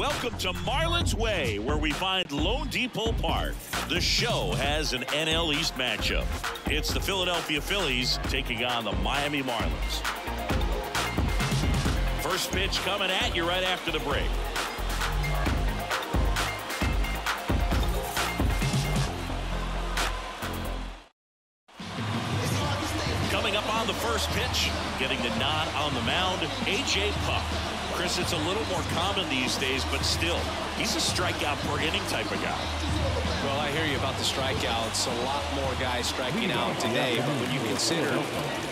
Welcome to Marlins Way, where we find Lone Depot Park. The show has an NL East matchup. It's the Philadelphia Phillies taking on the Miami Marlins. First pitch coming at you right after the break. Coming up on the first pitch, getting the nod on the mound, A.J. Puck. Chris, it's a little more common these days, but still, he's a strikeout per inning type of guy. Well, I hear you about the strikeouts. A lot more guys striking out today, but when you consider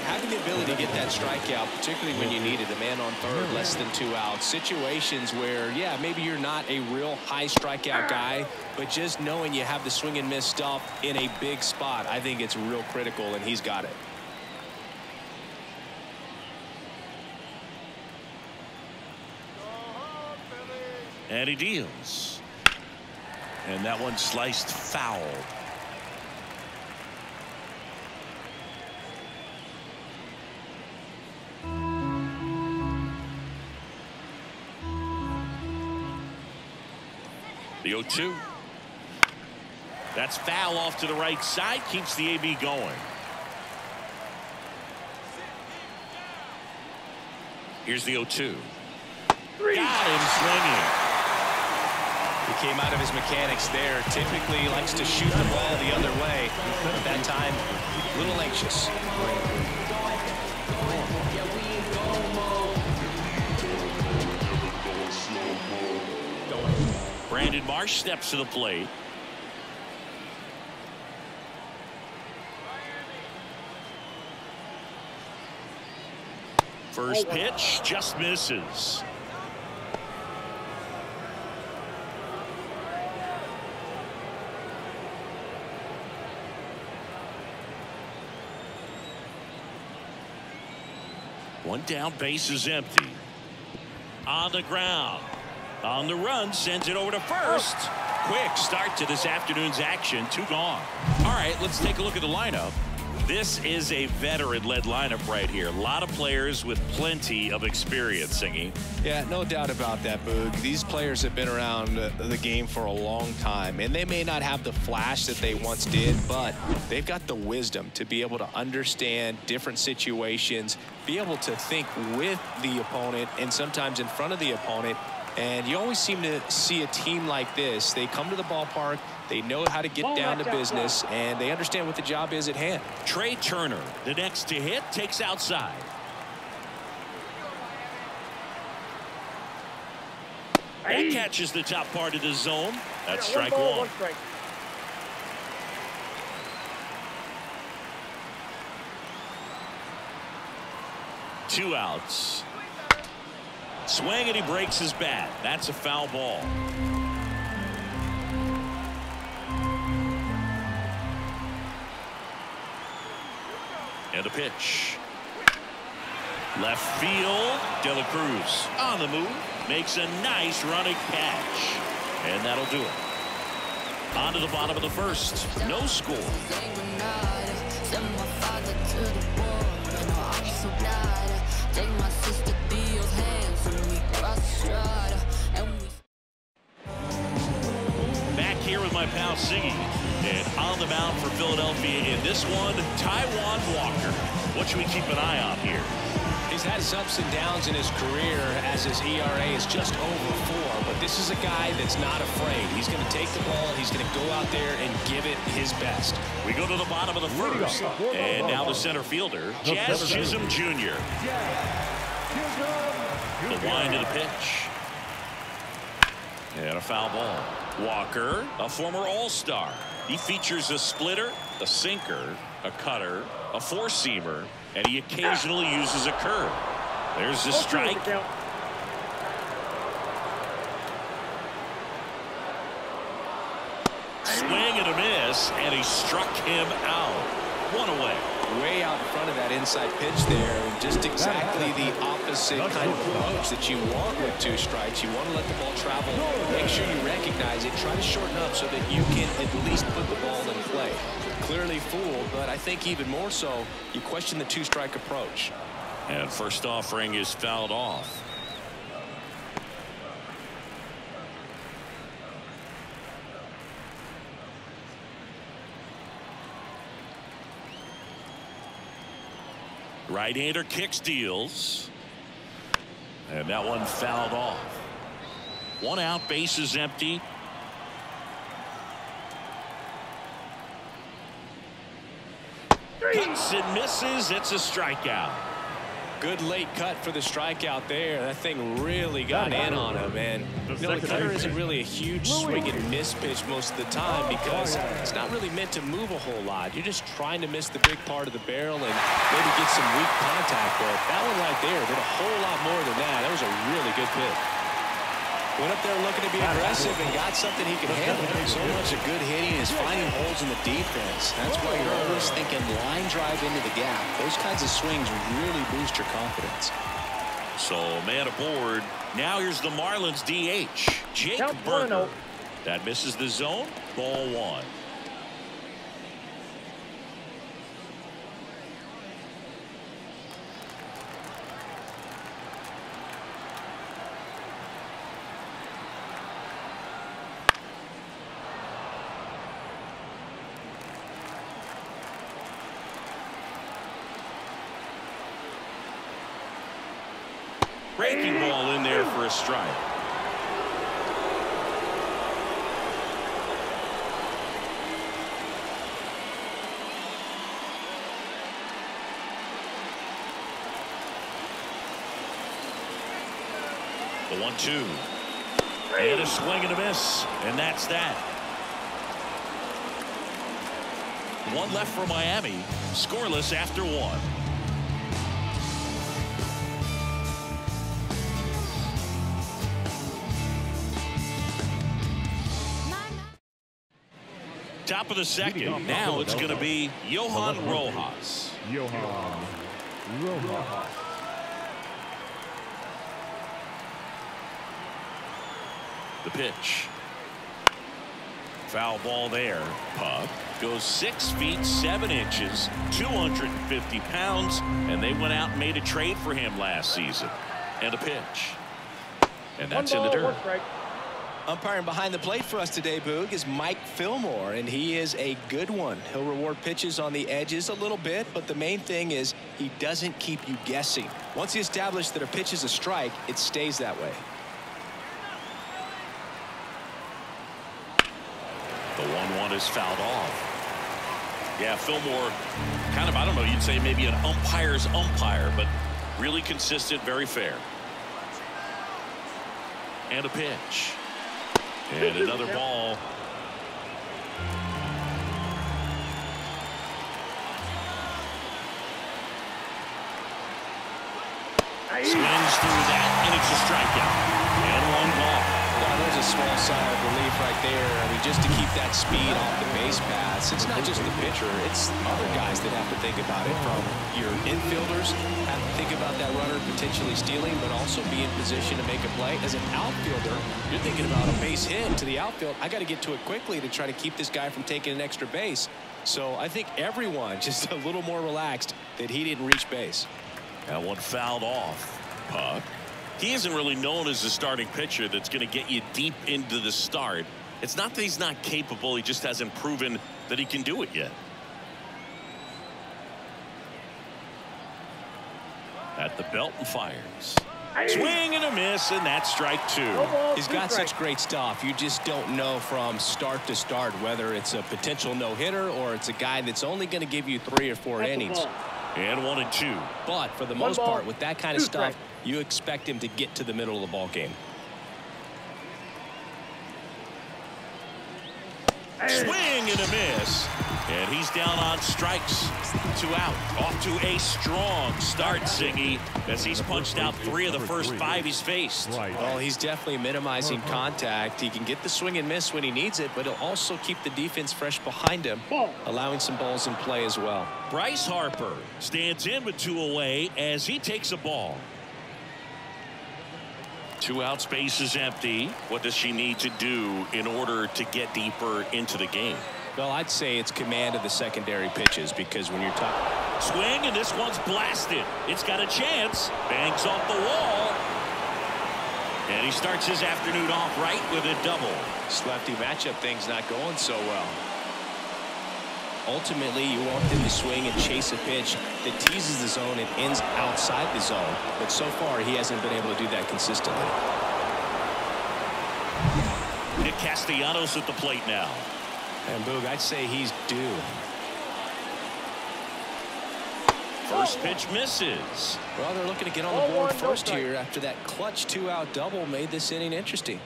having the ability to get that strikeout, particularly when you need it, a man on third, less than 2 outs, situations where, yeah, maybe you're not a real high strikeout guy, but just knowing you have the swing and miss stuff in a big spot, I think it's real critical, and he's got it. And he deals. And that one sliced foul. The 0-2. That's foul off to the right side. Keeps the AB going. Here's the 0-2. Got him swinging. He came out of his mechanics there. Typically likes to shoot the ball the other way. But that time, a little anxious. Brandon Marsh steps to the plate. First pitch just misses. One down, base is empty. On the ground. On the run, sends it over to first. Quick start to this afternoon's action. 2 gone. All right, let's take a look at the lineup. This is a veteran-led lineup right here. A lot of players with plenty of experience, Singy. Yeah, no doubt about that, Boog. These players have been around the game for a long time, and they may not have the flash that they once did, but they've got the wisdom to be able to understand different situations, be able to think with the opponent and sometimes in front of the opponent. And you always seem to see a team like this. They come to the ballpark, they know how to get down to business, and they understand what the job is at hand. Trey Turner, the next to hit, takes outside. That catches the top part of the zone. That's strike one. 2 outs. Swing and he breaks his bat. That's a foul ball. And a pitch. Left field. De La Cruz on the move. Makes a nice running catch. And that'll do it. On to the bottom of the first. No score. Back here with my pal Siggy. And on the mound for Philadelphia in this one, Taijuan Walker. What should we keep an eye on here? He's had his ups and downs in his career as his ERA is just over 4. But this is a guy that's not afraid. He's going to take the ball. He's going to go out there and give it his best. We go to the bottom of the first. And now the center fielder, Jazz Chisholm Jr. The wind of the pitch. And a foul ball. Walker, a former All-Star. He features a splitter, a sinker, a cutter, a four-seamer, and he occasionally uses a curve. There's the strike. Swing and a miss, and he struck him out. 1 away. Way out in front of that inside pitch there. Just exactly the opposite kind of approach that you want with 2 strikes. You want to let the ball travel. Make sure you recognize it. Try to shorten up so that you can at least put the ball in play. Clearly fooled, but I think even more so, you question the 2-strike approach. And first offering is fouled off. Right-hander kicks, deals. And that one fouled off. 1 out, bases empty. Cuts and misses. It's a strikeout. Good late cut for the strikeout there. That thing really got in on him, and the cutter isn't really a huge swing and miss pitch most of the time because it's not really meant to move a whole lot. You're just trying to miss the big part of the barrel and maybe get some weak contact. But that one right there did a whole lot more than that. That was a really good pitch. Went up there looking to be aggressive and got something he could handle. So much of good hitting is finding holes in the defense. That's why you're always thinking line drive into the gap. Those kinds of swings really boost your confidence. So man aboard. Now here's the Marlins DH, Jake Burger. That misses the zone. Ball 1. Breaking ball in there for a strike. The 1-2. And a swing and a miss. And that's that. 1 left for Miami. Scoreless after 1. Top of the second. Now it's going to be Johan Rojas. The pitch. Foul ball there. Puck goes 6 feet 7 inches, 250 pounds, and they went out and made a trade for him last season. And a pitch. And that's in the dirt. Umpiring behind the plate for us today, Boog, is Mike Fillmore, and he is a good one. He'll reward pitches on the edges a little bit, but the main thing is he doesn't keep you guessing. Once he establishes that a pitch is a strike, it stays that way. The 1-1 is fouled off. Yeah, Fillmore, kind of, I don't know, you'd say maybe an umpire's umpire, but really consistent, very fair. And a pitch. And another ball. Swings through that, and it's a strikeout. And 1 ball. Now, there's a small sigh of relief right there. I mean, just to keep that speed off the base paths. It's not just the pitcher. It's other guys that have to think about it. From your infielders have to think about that runner potentially stealing, but also be in position to make a play. As an outfielder, you're thinking about a base hit to the outfield. I got to get to it quickly to try to keep this guy from taking an extra base. So I think everyone just a little more relaxed that he didn't reach base. That one fouled off. Puck. He isn't really known as the starting pitcher that's going to get you deep into the start. It's not that he's not capable. He just hasn't proven that he can do it yet. At the belt and fires. Swing and a miss, and that's strike 2. He's got such great stuff. You just don't know from start to start whether it's a potential no-hitter or it's a guy that's only going to give you 3 or 4 innings. And 1-2. But for the most part, with that kind of stuff, you expect him to get to the middle of the ball game. Swing and a miss. And he's down on strikes. 2 out. Off to a strong start, Singy, as he's punched out 3 of the first 5 he's faced. Well, he's definitely minimizing contact. He can get the swing and miss when he needs it, but he'll also keep the defense fresh behind him, allowing some balls in play as well. Bryce Harper stands in with 2 away as he takes a ball. 2 outs, base is empty. What does she need to do in order to get deeper into the game? Well, I'd say it's command of the secondary pitches, because when you're talking swing, and this one's blasted. It's got a chance. Bangs off the wall. And he starts his afternoon off right with a double. This lefty matchup thing's not going so well. Ultimately, you want him to swing and chase a pitch that teases the zone and ends outside the zone. But so far, he hasn't been able to do that consistently. Nick Castellanos at the plate now. And Boog, I'd say he's due. First pitch misses. Well, they're looking to get on the board first here after that clutch 2-out double made this inning interesting.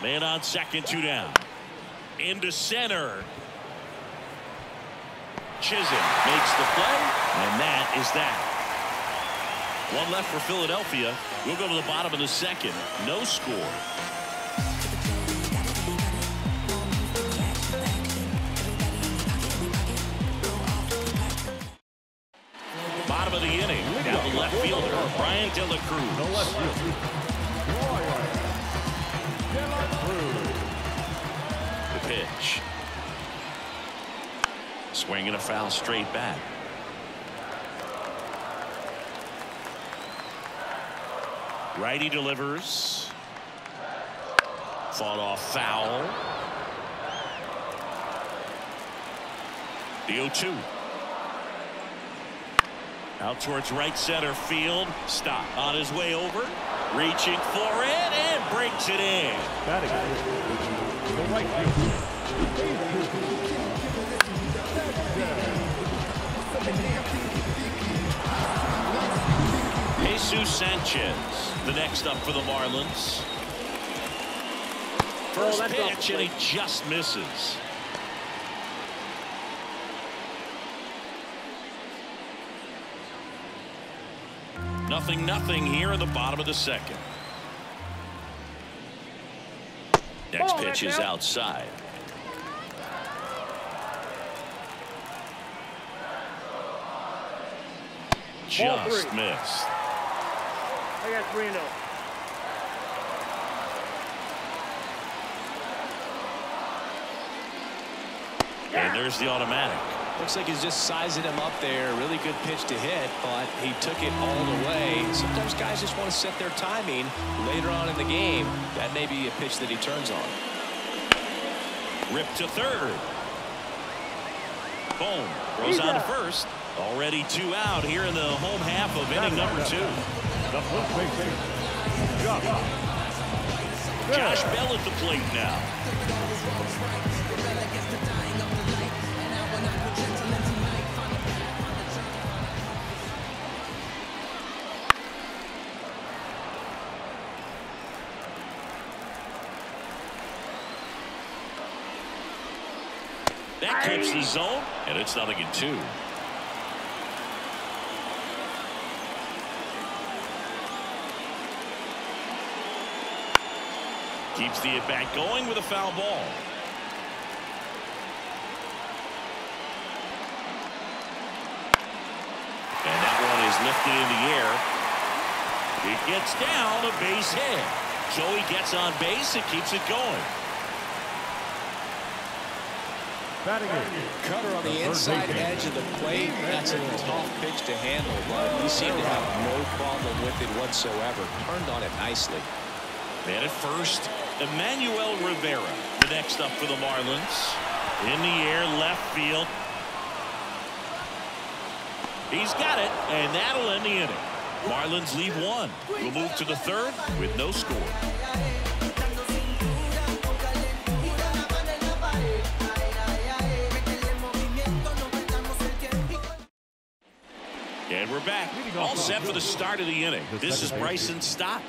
Man on second, 2 down. Into center. Chisholm makes the play, and that is that. One left for Philadelphia. We'll go to the bottom of the second. No score. Bottom of the inning. Down the left fielder, Brian De La Cruz. The pitch. Swing and a foul straight back. Righty delivers. Fought off foul. The 0-2. Out towards right center field. Stop on his way over. Reaching for it and breaks it in. Batting the right field. Jesus Sanchez, the next up for the Marlins. First pitch, and he just misses. Nothing here in the bottom of the second. Next pitch is outside. Just missed. I got 3-0. And there's the automatic. Looks like he's just sizing him up there. Really good pitch to hit, but he took it all the way. Sometimes guys just want to set their timing later on in the game. That may be a pitch that he turns on. Ripped to third. Boom. Goes on to first. Already 2 out here in the home half of inning number 2. Josh Bell at the plate now. That keeps the zone, and it's 0-2. Keeps the at-bat going with a foul ball. And that one is lifted in the air. It gets down, a base hit. Joey gets on base and keeps it going. Cutter on the inside edge of the plate. That's a tough pitch to handle, but he seemed to have no problem with it whatsoever. Turned on it nicely. Man at first, Emmanuel Rivera, the next up for the Marlins. In the air, left field. He's got it, and that'll end the inning. Marlins lead 1. We'll move to the third with no score. And we're back. All set for the start of the inning. This is Bryson Stott.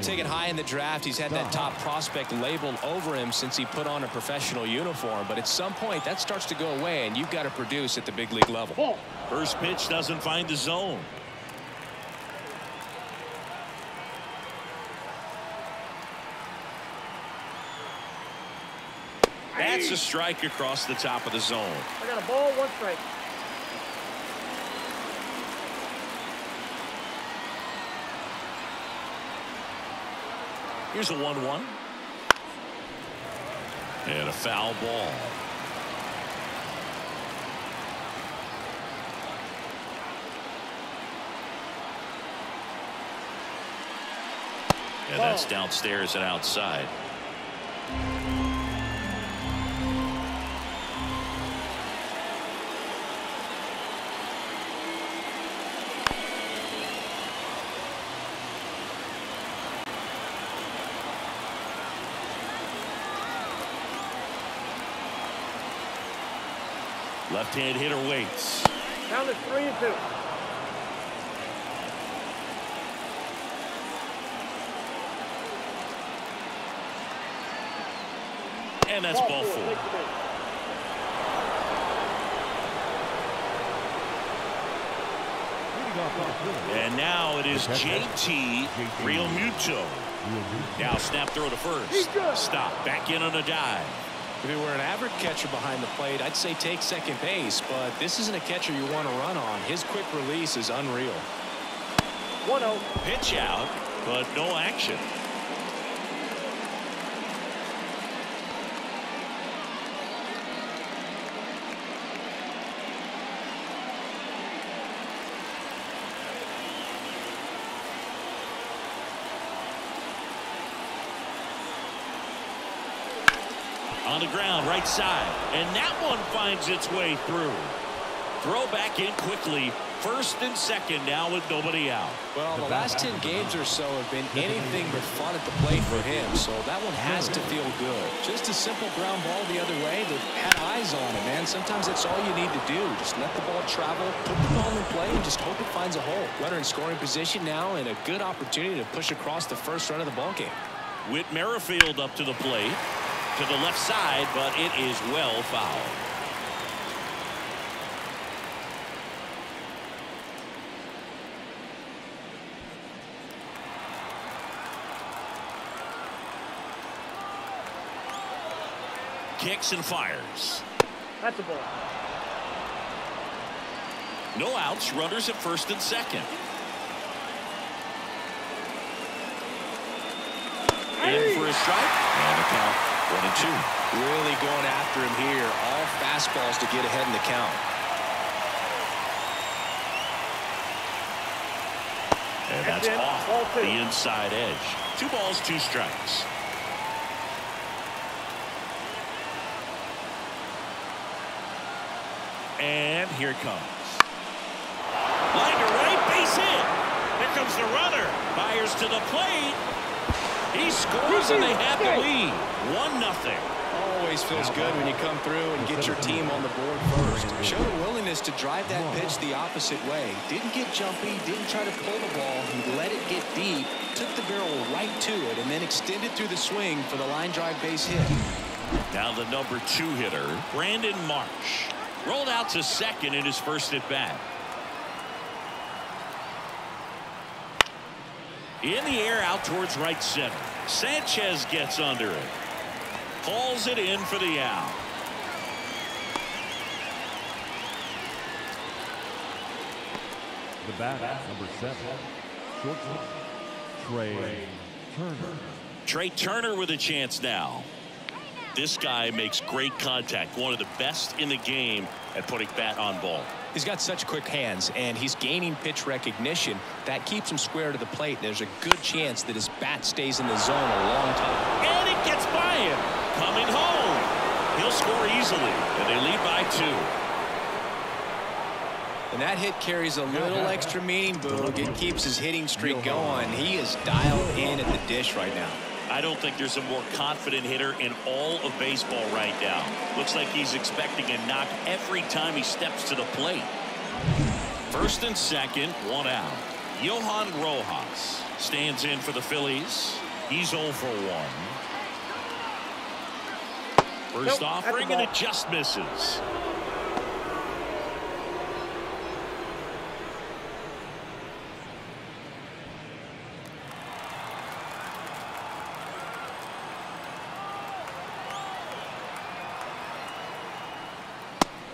Taken high in the draft, he's had that top prospect labeled over him since he put on a professional uniform. But at some point, that starts to go away, and you've got to produce at the big league level. First pitch doesn't find the zone. That's a strike across the top of the zone. I got a ball, 1 strike. Here's a 1-1. And a foul ball. And that's downstairs and outside. Left-hand hitter waits. Count is 3-2. And that's ball 4. And now it is JT Realmuto. Now snap throw to first. Stop. Back in on a dive. If it were an average catcher behind the plate, I'd say take second base, but this isn't a catcher you want to run on. His quick release is unreal. 1-0. Pitch out, but no action. On the ground, right side, and that one finds its way through. Throw back in quickly. First and second now with nobody out. Well, the last 10 games or so have been anything but fun at the plate for him, so that one has to feel good. Just a simple ground ball the other way that had eyes on it, man. Sometimes that's all you need to do. Just let the ball travel, put the ball in play, and just hope it finds a hole. Runner in scoring position now, and a good opportunity to push across the first run of the ball game. Whit Merrifield up to the plate. To the left side, but it is well fouled. Kicks and fires. That's a ball. No outs, runners at first and second. In for a strike, and a count. 1-2. Really going after him here. All fastballs to get ahead in the count. And that's off the inside edge. 2 balls, 2 strikes. And here it comes. Line to right, base hit. Here comes the runner. Fires to the plate. He scores and they have the lead. 1-0. Always feels good when you come through and get your team on the board first. Showed a willingness to drive that pitch the opposite way. Didn't get jumpy, didn't try to pull the ball. He let it get deep, took the barrel right to it, and then extended through the swing for the line drive base hit. Now the number 2 hitter, Brandon Marsh. Rolled out to second in his first at bat. In the air out towards right center. Sanchez gets under it. Hauls it in for the out. The bat, number 7, shortstop, Trey Turner. Trey Turner with a chance now. This guy makes great contact. One of the best in the game at putting bat on ball. He's got such quick hands, and he's gaining pitch recognition. That keeps him square to the plate. There's a good chance that his bat stays in the zone a long time. And it gets by him. Coming home. He'll score easily, and they lead by 2. And that hit carries a little extra meaning, Boog. It keeps his hitting streak going. He is dialed in at the dish right now. I don't think there's a more confident hitter in all of baseball right now. Looks like he's expecting a knock every time he steps to the plate. First and second, 1 out. Johan Rojas stands in for the Phillies. He's 0 for 1. First offering, and it just misses.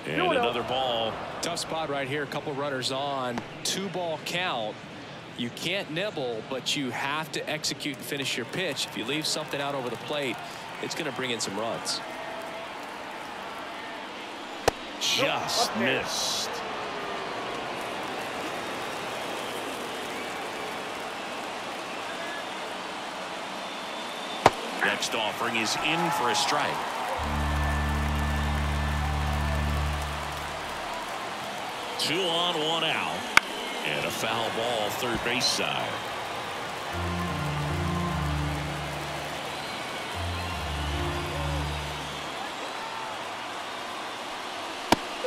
And another ball. Tough spot right here. A couple runners on. 2-ball count. You can't nibble, but you have to execute and finish your pitch. If you leave something out over the plate, it's going to bring in some runs. Just missed. next offering is in for a strike. Two on, one out. And a foul ball third base side.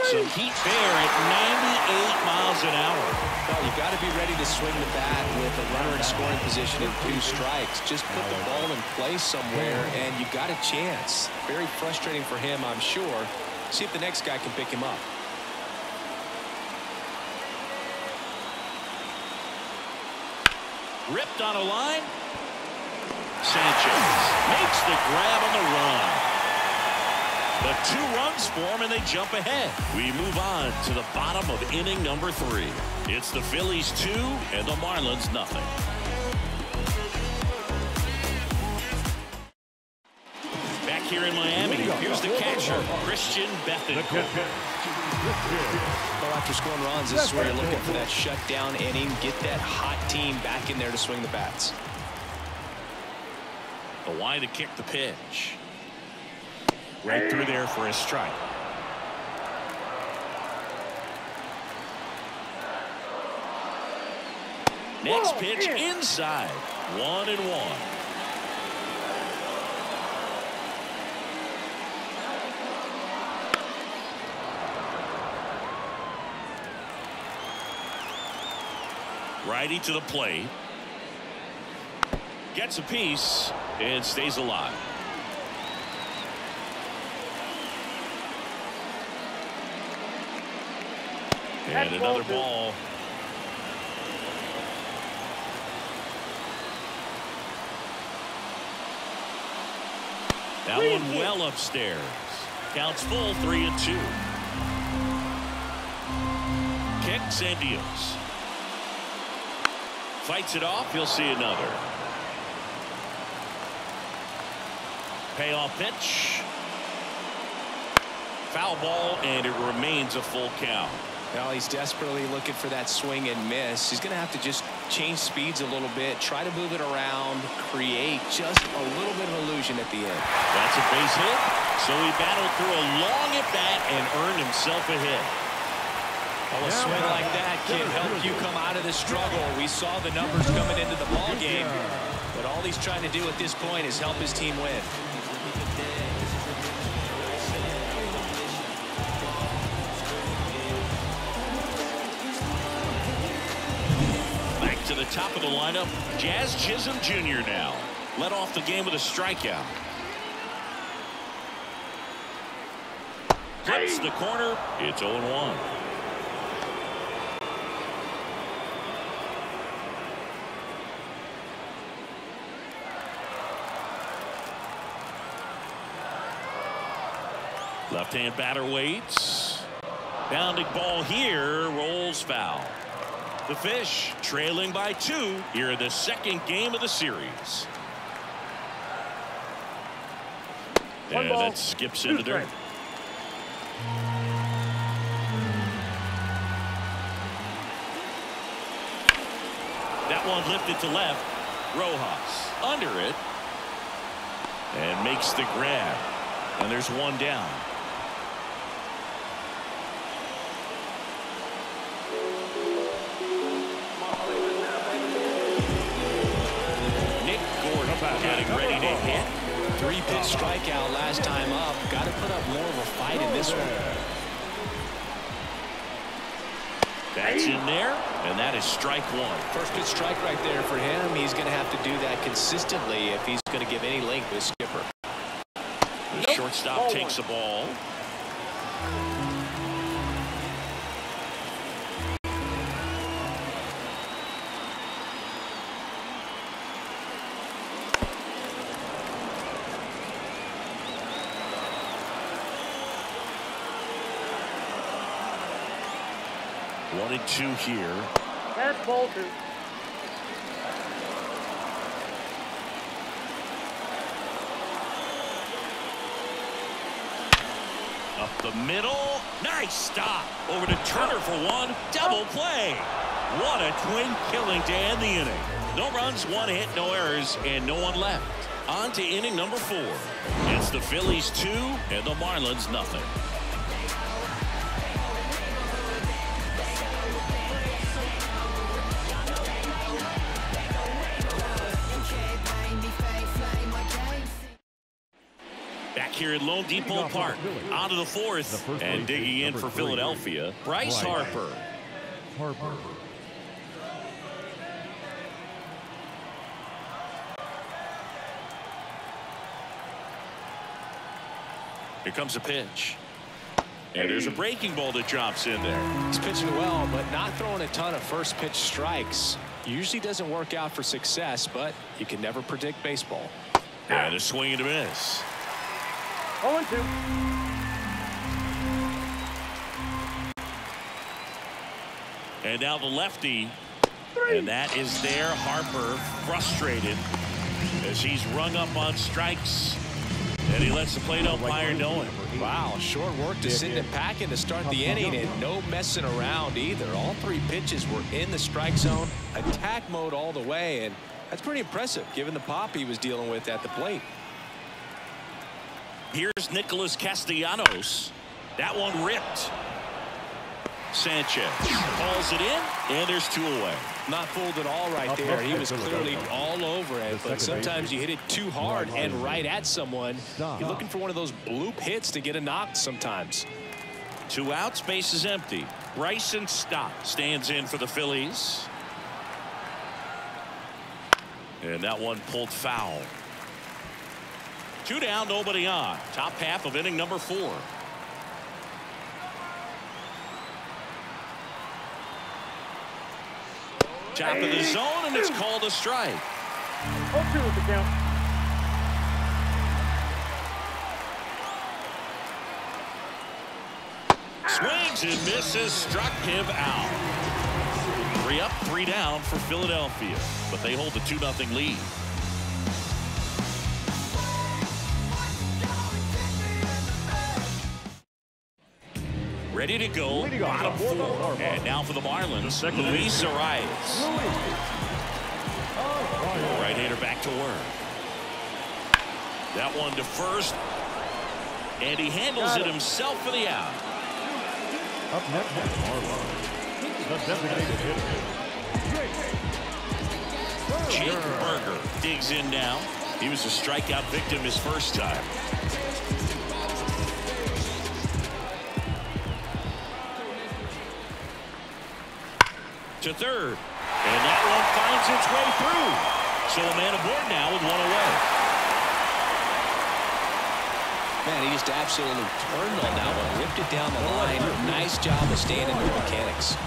Some heat there at 98 miles an hour. Well, you've got to be ready to swing the bat with a runner in scoring position and 2 strikes. Just put the ball in place somewhere, and you got a chance. Very frustrating for him, I'm sure. See if the next guy can pick him up. Ripped on a line. Sanchez makes the grab on the run. The 2 runs for him, and they jump ahead. We move on to the bottom of inning number 3. It's the Phillies 2 and the Marlins nothing. Back here in Miami, here's the catcher, Christian Bethancourt. Well, after scoring runs, this is where you're looking for that shutdown inning. Get that hot team back in there to swing the bats. The line to kick the pitch. Right through there for a strike. Next pitch inside. 1-1. Righty to the plate. Gets a piece and stays alive. And another ball. That one well upstairs. Counts full, 3-2. Kicks and deals. Fights it off. He'll see another. Payoff pitch. Foul ball, and it remains a full count. Well, he's desperately looking for that swing and miss. He's going to have to just change speeds a little bit, try to move it around, create just a little bit of illusion at the end. That's a base hit. So he battled through a long at bat and earned himself a hit. Well, a swing like that can help you come out of the struggle. We saw the numbers coming into the ball game, but all he's trying to do at this point is help his team win. Back to the top of the lineup, Jazz Chisholm Jr. now. Led off the game with a strikeout. Clips the corner. It's 0-1. Left-hand batter waits. Bounding ball here, rolls foul. The Fish trailing by 2 here in the second game of the series. And that skips into dirt. That one lifted to left. Rojas under it. And makes the grab. And there's one down. Getting ready to hit. 3-pitch strikeout last time up. Got to put up more of a fight in this one. That's in there, and that is strike 1. First pitch strike right there for him. He's going to have to do that consistently if he's going to give any length to Skipper. The shortstop takes the ball. One and 2 here. That's ball 2. Up the middle. Nice stop. Over to Turner for one. Double play. What a twin killing to end the inning. No runs, 1 hit, no errors, and no one left. On to inning number 4. It's the Phillies 2 and the Marlins nothing. Back here at Lone Depot Park, on to the 4th, and digging in for Philadelphia, Bryce Harper. Here comes a pitch. And there's a breaking ball that drops in there. He's pitching well, but not throwing a ton of first pitch strikes. Usually doesn't work out for success, but you can never predict baseball. And a swing and a miss. 0-2. And now the lefty. And that is there. Harper frustrated as he's rung up on strikes. And he lets the plate umpire know it. Wow, short work to Sidney Packen to start the inning, and no messing around either. All 3 pitches were in the strike zone, attack mode all the way, and that's pretty impressive given the pop he was dealing with at the plate. Here's Nicholas Castellanos. That one ripped. Sanchez calls it in, and there's 2 away. Not fooled at all right there. He was clearly all over it, but sometimes you hit it too hard and right at someone. You're looking for one of those bloop hits to get a knock sometimes. 2 outs, base is empty. Bryson Stott stands in for the Phillies. And that one pulled foul. 2 down, nobody on. Top half of inning number 4. Top of the zone, and it's called a strike. 0-2 with the count. Swings and misses, struck him out. 3 up, 3 down for Philadelphia, but they hold the 2-0 lead. Ready to go, bottom 4. And now for the Marlins, Luis Arias. Right-hander back to work. That one to first. And he handles it himself for the out. Up next, Marlins, the designated hitter. Jake Berger digs in now. He was a strikeout victim his first time. To third, and that one finds its way through. So a man aboard now with 1 away. Man, he just absolutely turned on that one, ripped it down the line. Nice job of staying in the mechanics.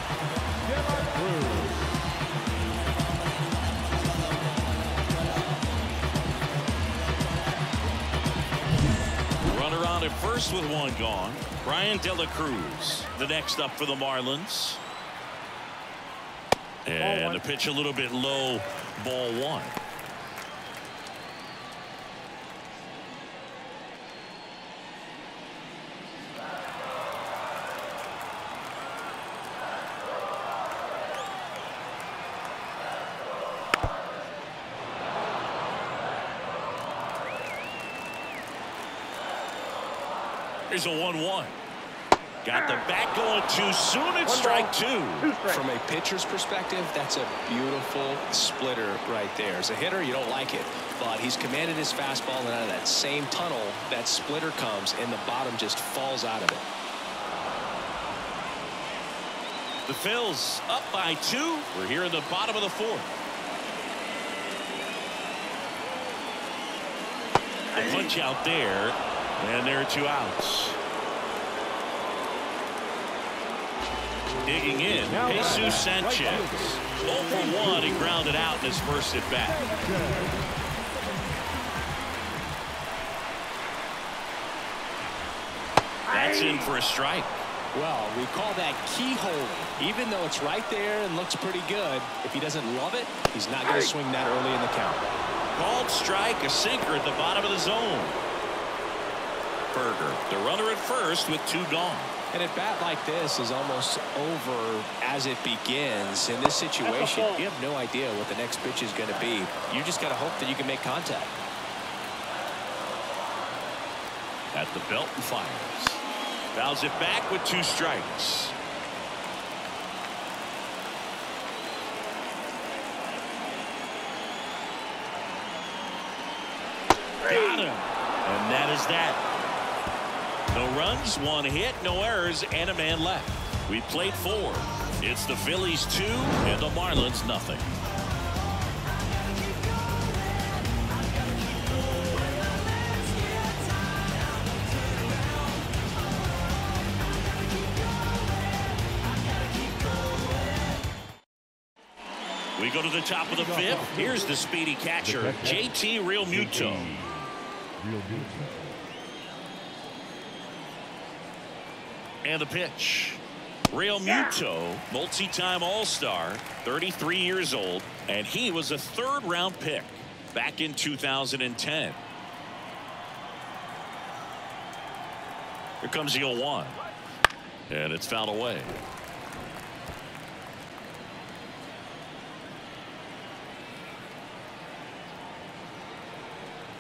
Runner on at first with 1 gone. Brian De La Cruz, the next up for the Marlins. And the pitch a little bit low, ball 1. Here's a 1-1. Got the bat going too soon. It's strike 2. From a pitcher's perspective, that's a beautiful splitter right there. As a hitter, you don't like it, but he's commanded his fastball, and out of that same tunnel, that splitter comes, and the bottom just falls out of it. The Phils up by 2. We're here in the bottom of the 4th. A punch out there, and there are 2 outs. Digging in, Jesus Sanchez. 0 for 1. He grounded out in his first at bat. That's in for a strike. Well, we call that keyhole. Even though it's right there and looks pretty good, if he doesn't love it, he's not going to swing that early in the count. Called strike, a sinker at the bottom of the zone. Berger, the runner at first with 2 gone. And at bat like this is almost over as it begins. In this situation, you have no idea what the next pitch is going to be. You just got to hope that you can make contact. At the belt and fires. Fouls it back with 2 strikes. Got him. And that is that. No runs, 1 hit, no errors, and a man left. We played 4. It's the Phillies 2 and the Marlins nothing. We go to the top of the 5th. Here's the speedy catcher, JT Realmuto. And the pitch. Realmuto, multi-time All-Star, 33 years old, and he was a 3rd-round pick back in 2010. Here comes the 0-1. And it's fouled away.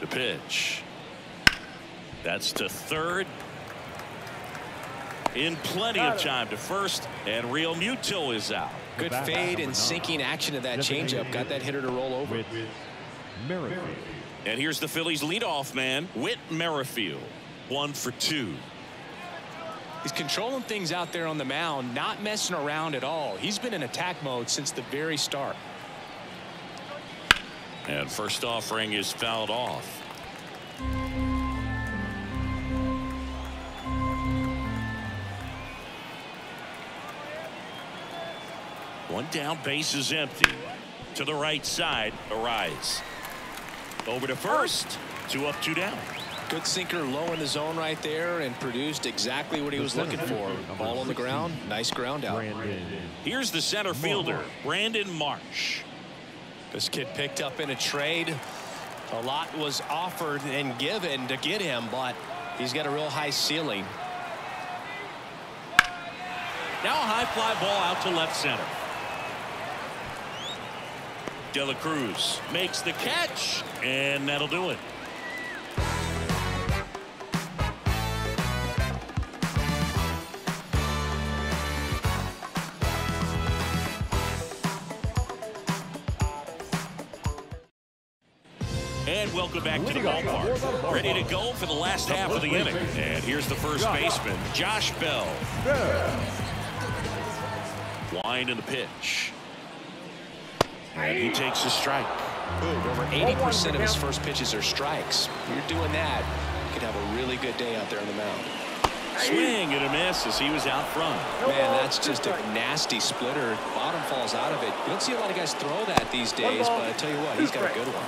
The pitch. That's to 3rd. In plenty of time to 1st, and Realmuto is out. Good fade and sinking action of that changeup. Got that hitter to roll over. And here's the Phillies leadoff man, Whit Merrifield. 1 for 2. He's controlling things out there on the mound, not messing around at all. He's been in attack mode since the very start. And first offering is fouled off. One down, base is empty. To the right side, Arise. Over to first. 2 up, 2 down. Good sinker low in the zone right there and produced exactly what he was looking for. Ball on the ground. Nice ground out. Here's the center fielder, Brandon Marsh. This kid picked up in a trade. A lot was offered and given to get him, but he's got a real high ceiling. Now a high fly ball out to left center. De La Cruz makes the catch, and that'll do it. And welcome back to the ballpark. Ready to go for the last half of the inning. And here's the first baseman, Josh Bell. Wind in the pitch. And he takes a strike. Over 80% of his first pitches are strikes. You're doing that, you could have a really good day out there on the mound. Swing and a miss as he was out front. Man, that's just a nasty splitter. Bottom falls out of it. You don't see a lot of guys throw that these days, but I tell you what, he's got a good one.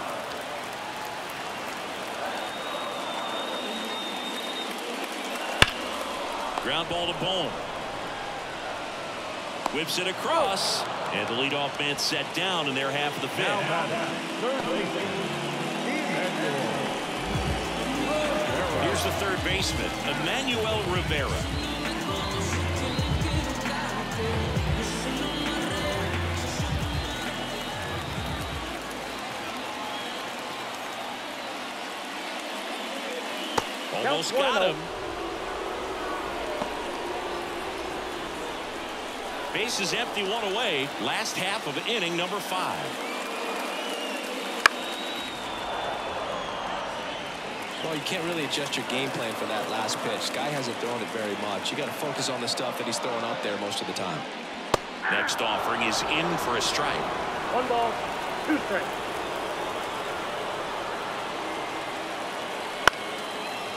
Ground ball to Bone. Whips it across, and the leadoff man set down in their half of the 5th. Here's the 3rd baseman, Emmanuel Rivera. Almost got him. Base is empty, 1 away. Last half of inning number 5. Well, you can't really adjust your game plan for that last pitch. Guy hasn't thrown it very much. You got to focus on the stuff that he's throwing up there most of the time. Next offering is in for a strike. 1 ball, 2 strikes.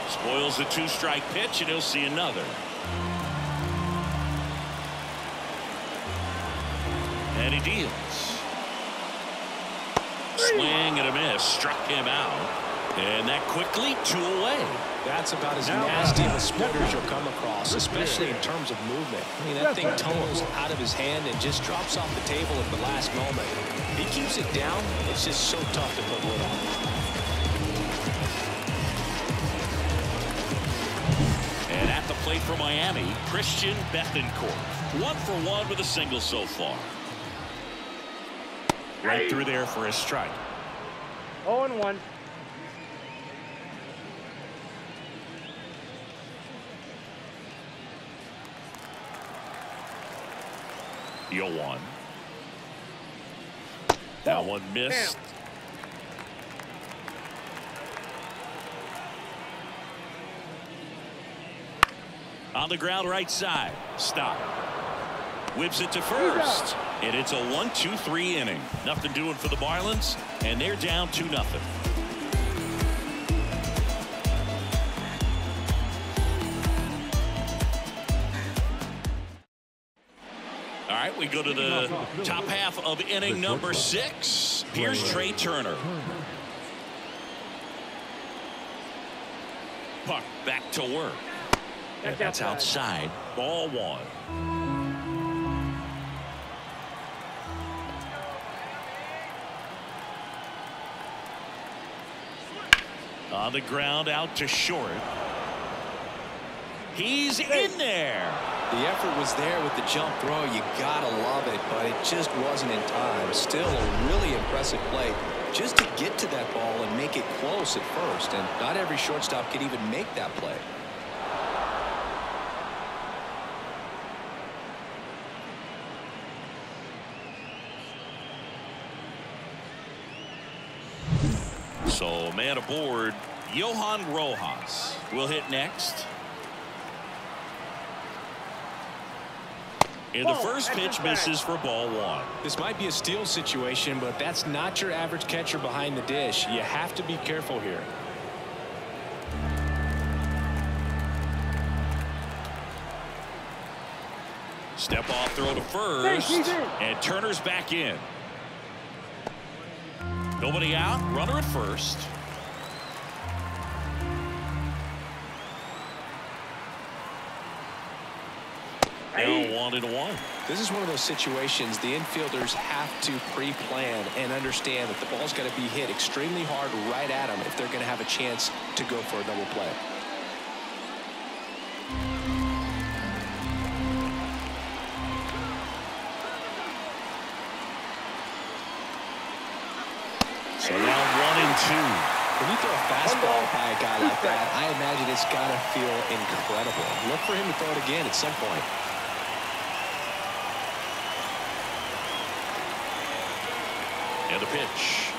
Spoils the 2-strike pitch, and he'll see another. And he deals. Swing and a miss. Struck him out. And that quickly 2 away. That's about as nasty of a splitter as you'll come across, especially in terms of movement. I mean, that thing tumbles out of his hand and just drops off the table at the last moment. He keeps it down. It's just so tough to put wood on. And at the plate for Miami, Christian Bethancourt. 1 for 1 with a single so far. Right through there for a strike. 0-1. 0-1. That one missed. On the ground right side. Stop. Whips it to first. And it's a 1-2-3 inning. Nothing doing for the Marlins. And they're down 2-0. All right, we go to the top half of inning number 6. Here's Trey Turner. Puck back to work. And that's outside. Ball 1. On the ground out to short. He's in there. The effort was there with the jump throw. You gotta love it, but it just wasn't in time. Still a really impressive play just to get to that ball and make it close at first. And not every shortstop could even make that play. So man aboard, Johan Rojas will hit next. And the first pitch misses for ball 1. This might be a steal situation, but that's not your average catcher behind the dish. You have to be careful here. Step off throw to first. And Turner's back in. Nobody out. Runner at first. Now 1-1. This is one of those situations the infielders have to pre-plan and understand that the ball's got to be hit extremely hard right at them if they're going to have a chance to go for a double play. So now 1-2. When you throw a fastball by a guy like that, I imagine it's got to feel incredible. Look for him to throw it again at some point. And the pitch.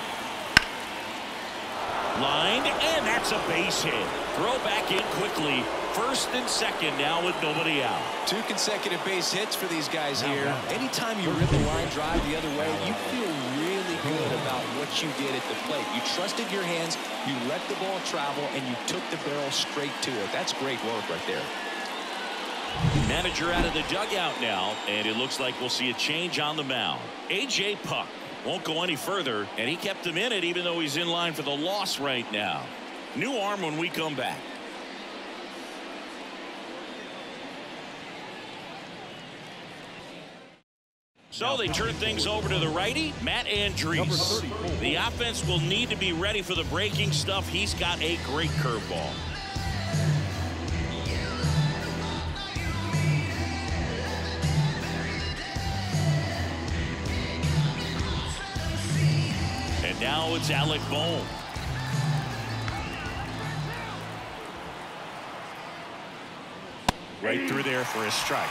Lined, and that's a base hit. Throw back in quickly. First and second now with nobody out. 2 consecutive base hits for these guys here. Anytime you rip a line drive the other way, you feel really good about what you did at the plate. You trusted your hands, you let the ball travel, and you took the barrel straight to it. That's great work right there. Manager out of the dugout now, and it looks like we'll see a change on the mound. A.J. Puck won't go any further, and he kept him in it even though he's in line for the loss right now. New arm when we come back. So they turn things over to the righty, Matt Andriese. The offense will need to be ready for the breaking stuff. He's got a great curveball. And now it's Alec Bohm. Right through there for a strike.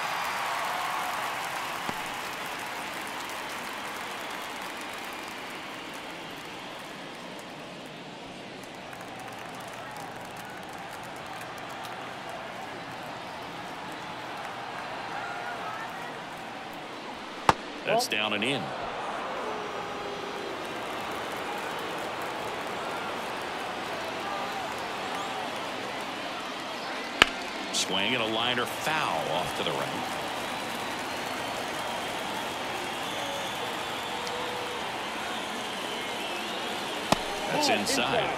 That's down and in. Swing and a liner foul off to the right. That's inside.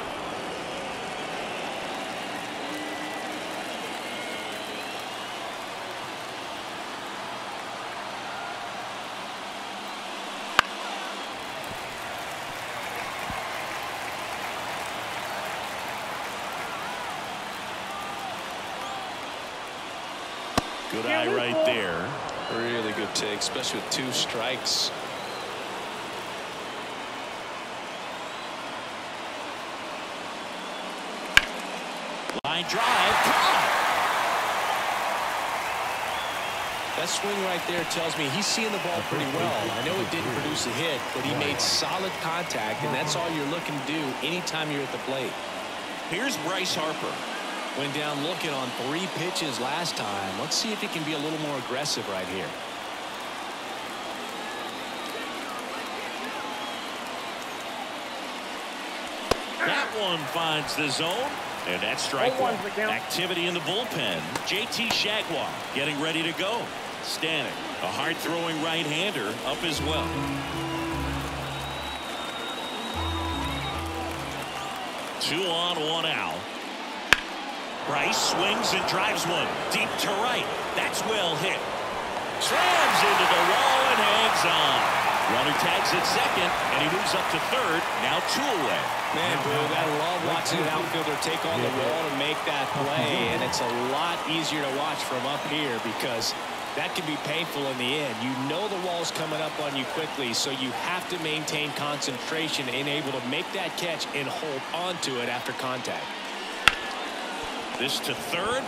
Good eye right there. Really good take, especially with 2 strikes. Line drive, caught. That swing right there tells me he's seeing the ball pretty well. I know it didn't produce a hit, but he made solid contact, and that's all you're looking to do anytime you're at the plate. Here's Bryce Harper. Went down looking on 3 pitches last time. Let's see if he can be a little more aggressive right here. That one finds the zone, and that's strike one. Activity in the bullpen. JT Jaguar getting ready to go. Stanek, a hard-throwing right-hander, up as well. Two on, one out. Bryce swings and drives one deep to right. That's well hit. Slams into the wall and hangs on. Runner tags at second, and he moves up to third. Now 2 away. Man, Boog, I love watching an outfielder take on the wall to make that play, and it's a lot easier to watch from up here because that can be painful in the end. You know the wall's coming up on you quickly, so you have to maintain concentration and able to make that catch and hold onto it after contact. This to third.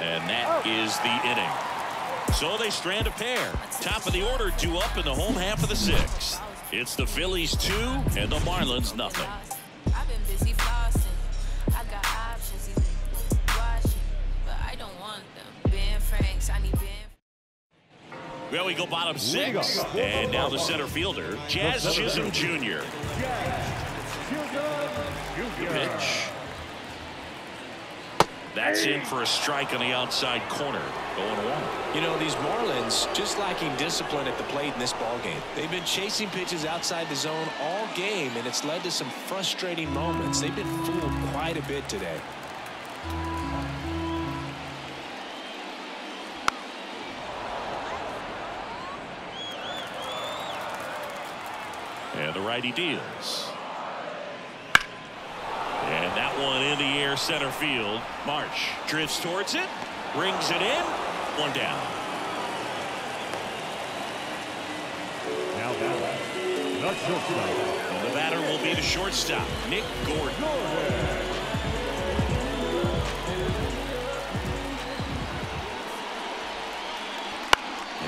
And that is the inning. So they strand a pair. Top of the order, 2 up in the home half of the 6th. It's the Phillies 2 and the Marlins nothing. I've been busy flossing. I got options, watching, but I don't want them. Ben Franks, I need Ben. Well, we go bottom 6th, and now the center fielder, Jazz Chisholm Jr. Pitch. That's in for a strike on the outside corner. Going 1. You know, these Marlins just lacking discipline at the plate in this ballgame. They've been chasing pitches outside the zone all game, and it's led to some frustrating moments. They've been fooled quite a bit today. And the righty deals. And that one in the air center field. Marsh drifts towards it, brings it in. 1 down. Now batter, the shortstop. And the batter will be the shortstop, Nick Gordon.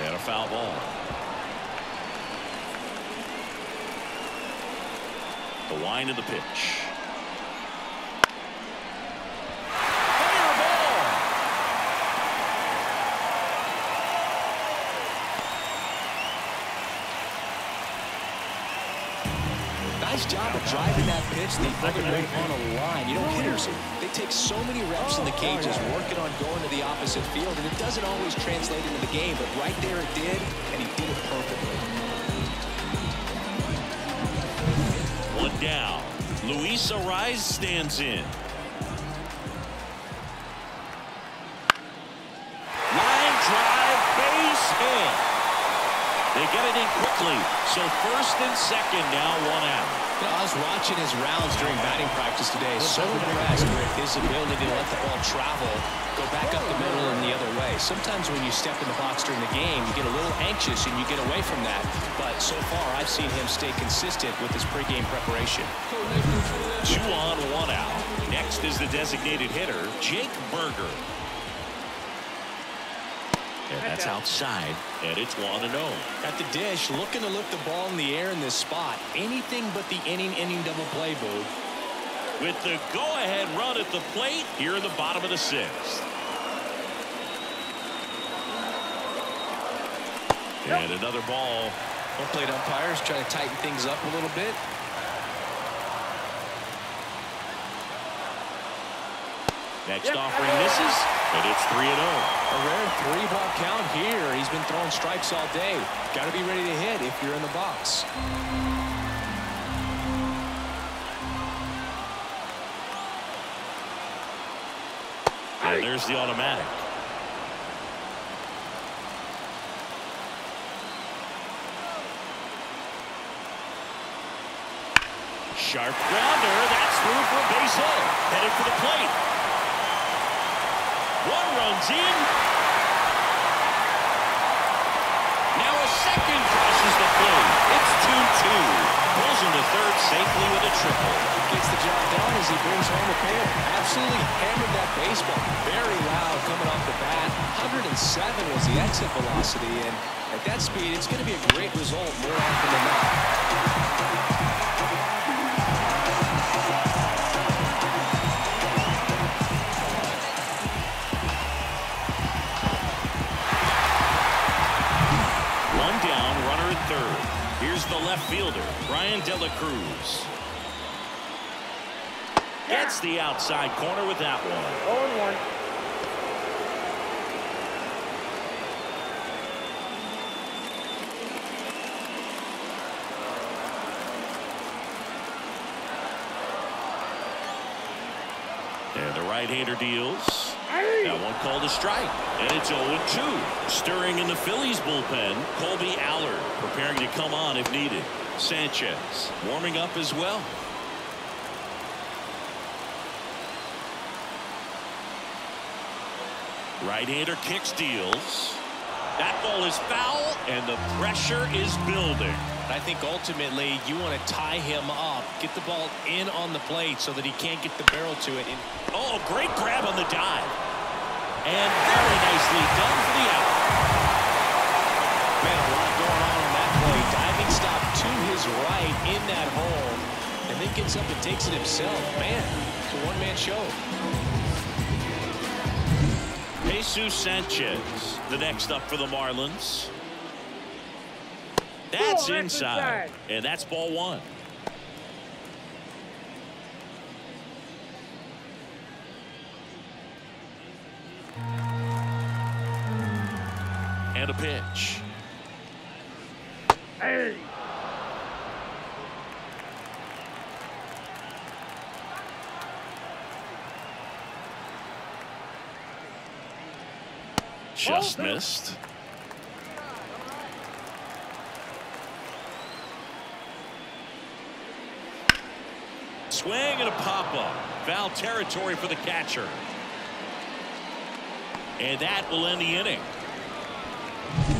And a foul ball. The wind of the pitch. Nice job of driving that pitch the other way on a line. You know, hitters, they take so many reps in the cages working on going to the opposite field, and it doesn't always translate into the game, but right there it did, and he did it perfectly. 1 down. Luis Arraez stands in. Line drive, base hit. They get it in quickly, so first and second now, 1 out. You know, I was watching his rounds during batting practice today. So impressed with his ability to let the ball travel, go back up the middle and the other way. Sometimes when you step in the box during the game, you get a little anxious and you get away from that. But so far, I've seen him stay consistent with his pregame preparation. 2 on, 1 out. Next is the designated hitter, Jake Berger. And that's outside, and it's 1-0. At the dish, looking to lift the ball in the air in this spot. Anything but the inning double play, Boo. With the go-ahead run at the plate here in the bottom of the 6th. And another ball. Home plate umpires trying to tighten things up a little bit. Next offering misses, and it's 3-0. A rare 3-ball count here. He's been throwing strikes all day. Got to be ready to hit if you're in the box. And there's the automatic. Sharp grounder. That's through for a base hit. Headed for the plate. 1 runs in. Now a second crosses the plate. It's 2-2. Pulls him to third safely with a triple. Gets the job done as he brings home a pair. Absolutely hammered that baseball. Very loud coming off the bat. 107 was the exit velocity, and at that speed, it's going to be a great result more often than not. One down, runner at third. Here's the left fielder, Brian De La Cruz. Gets the outside corner with that one. 0-1. And the right-hander deals. That one called a strike. And it's 0-2. Stirring in the Phillies bullpen, Colby Allard preparing to come on if needed. Sanchez warming up as well. Right-hander kicks, deals. That ball is foul, and the pressure is building. I think ultimately you want to tie him up, get the ball in on the plate so that he can't get the barrel to it. Oh, great grab on the dive. And very nicely done for the out. Man, a lot going on that play. Diving stop to his right in that hole, and then gets up and takes it himself. Man, it's a one-man show. Jesus Sanchez, the next up for the Marlins. That's inside, and that's ball one. And a pitch. Hey. Just missed. Swing and a pop-up. Foul territory for the catcher. And that will end the inning.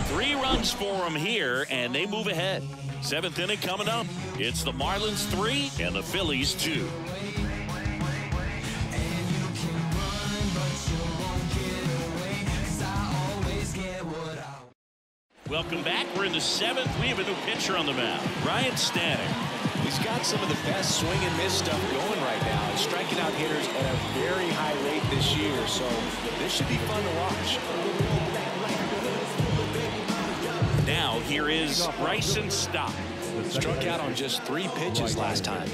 3 runs for them here, and they move ahead. 7th inning coming up. It's the Marlins 3 and the Phillies 2. Welcome back. We're in the 7th. We have a new pitcher on the mound, Ryan Stanek. He's got some of the best swing and miss stuff going right now. He's striking out hitters at a very high rate this year, so this should be fun to watch. Now here is Bryson Stott. Struck out on just 3 pitches last time.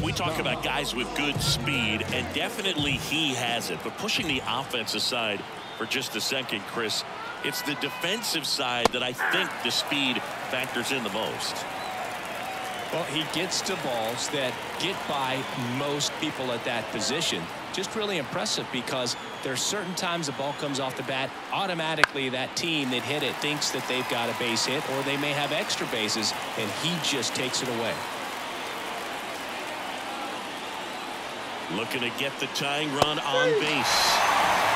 We talk about guys with good speed, and definitely he has it. But pushing the offense aside for just a second, Chris, it's the defensive side that I think the speed factors in the most. Well, he gets to balls that get by most people at that position. Just really impressive because there's certain times the ball comes off the bat, automatically that team that hit it thinks that they've got a base hit, or they may have extra bases, and he just takes it away. Looking to get the tying run on base.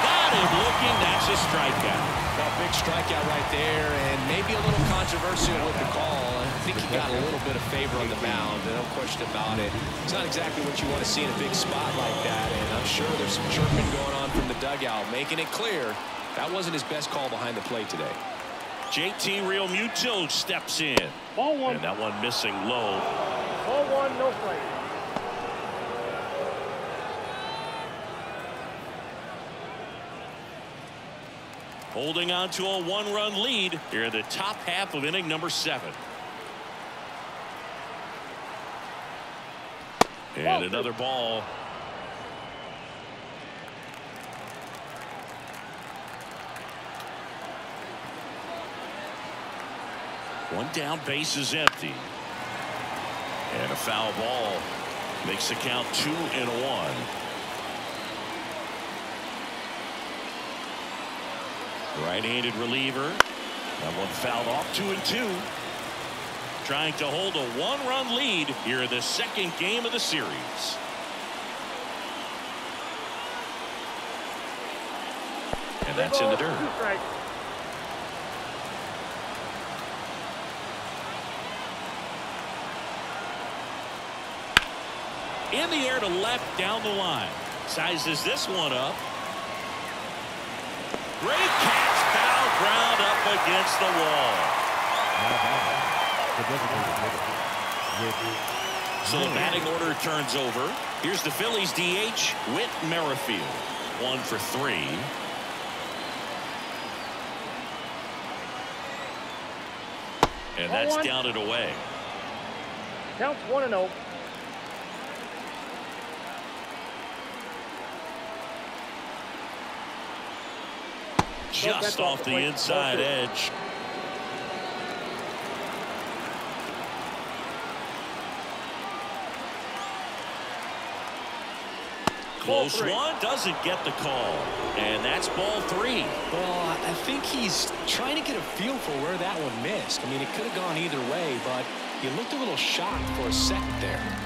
Got him looking. That's a strikeout. A big strikeout right there, and maybe a little controversial with the call. I think he got a little bit of favor on the mound, no question about it. It's not exactly what you want to see in a big spot like that, and I'm sure there's some chirping going on from the dugout, making it clear that wasn't his best call behind the plate today. JT Realmuto steps in. Ball one. And that one missing low. Ball one, no play. Holding on to a 1-run lead here in the top half of inning number 7. And another ball. One down, base is empty. And a foul ball makes the count 2-1. Right-handed reliever. That one fouled off. 2-2. Trying to hold a 1-run lead here in the second game of the series. And that's in the dirt. In the air to left, down the line. Sizes this one up. Great catch. Foul ground up against the wall. So the batting order turns over. Here's the Phillies DH, Whit Merrifield. 1 for 3. And that's down and away. Counts 1-0. Just off the inside edge. Close one, doesn't get the call. And that's ball 3. Well, I think he's trying to get a feel for where that one missed. I mean, it could have gone either way, but he looked a little shocked for a second there.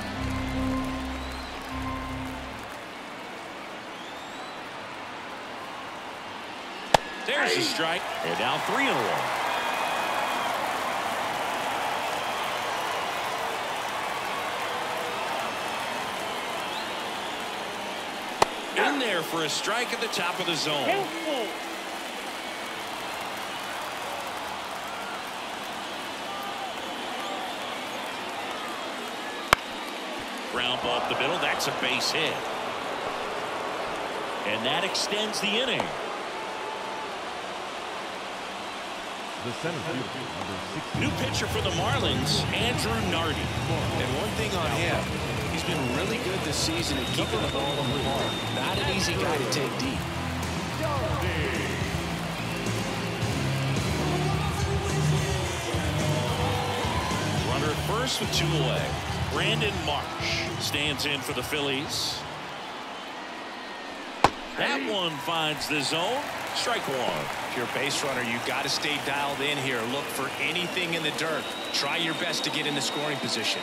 There's a strike. And now 3 in a row. In there for a strike at the top of the zone. Ground ball up the middle. That's a base hit. And that extends the inning. The center fielder, number 16. New pitcher for the Marlins, Andrew Nardi. And one thing on him, he's been really good this season at keeping the ball in the park. Not an easy guy to take deep. Runner at first with 2 away. Brandon Marsh stands in for the Phillies. That one finds the zone. Strike 1. If you're a base runner, you've got to stay dialed in here. Look for anything in the dirt. Try your best to get in the scoring position.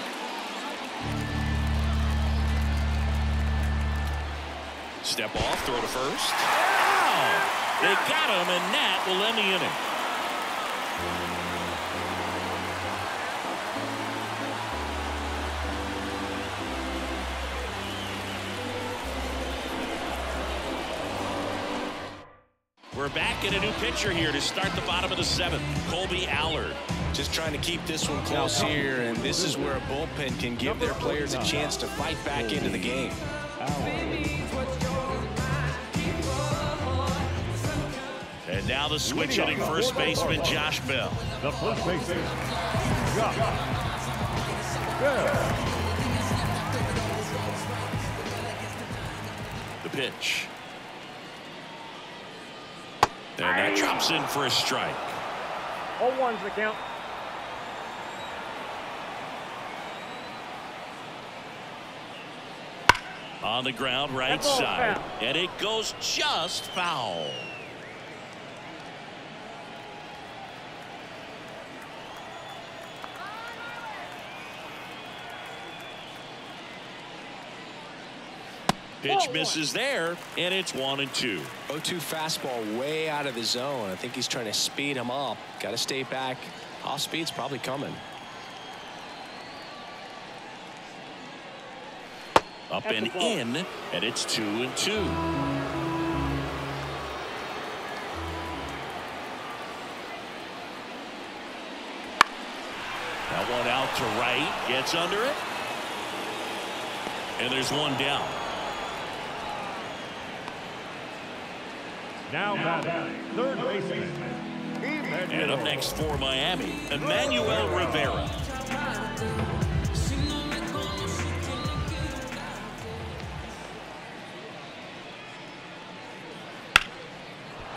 Step off, throw to first. Wow! They got him, and that will end the inning. We're back in a new pitcher here to start the bottom of the 7th. Colby Allard. Just trying to keep this one close here, and this is where a bullpen can give their players a chance to fight back into the game. And now the switch hitting first baseman Josh Bell. The first baseman, Josh Bell. The pitch. And that drops in for a strike. 0-1's the count. On the ground, right side. And it goes just foul. Pitch misses there, and it's 1-2. 0-2 fastball way out of the zone. I think he's trying to speed him up. Got to stay back. Off speed's probably coming. Up and in, and it's 2-2. That one out to right, gets under it. And there's one down. Now batting, third baseman. And up next for Miami, Emmanuel Rivera.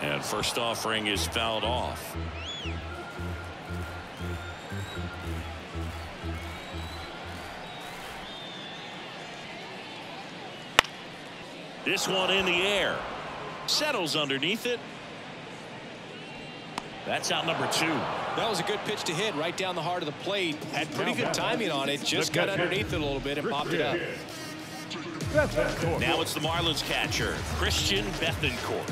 And first offering is fouled off. This one in the air. Settles underneath it. That's out number 2. That was a good pitch to hit right down the heart of the plate. Had pretty good timing on it. Just got underneath it a little bit and popped it up. Now it's the Marlins catcher, Christian Bethancourt.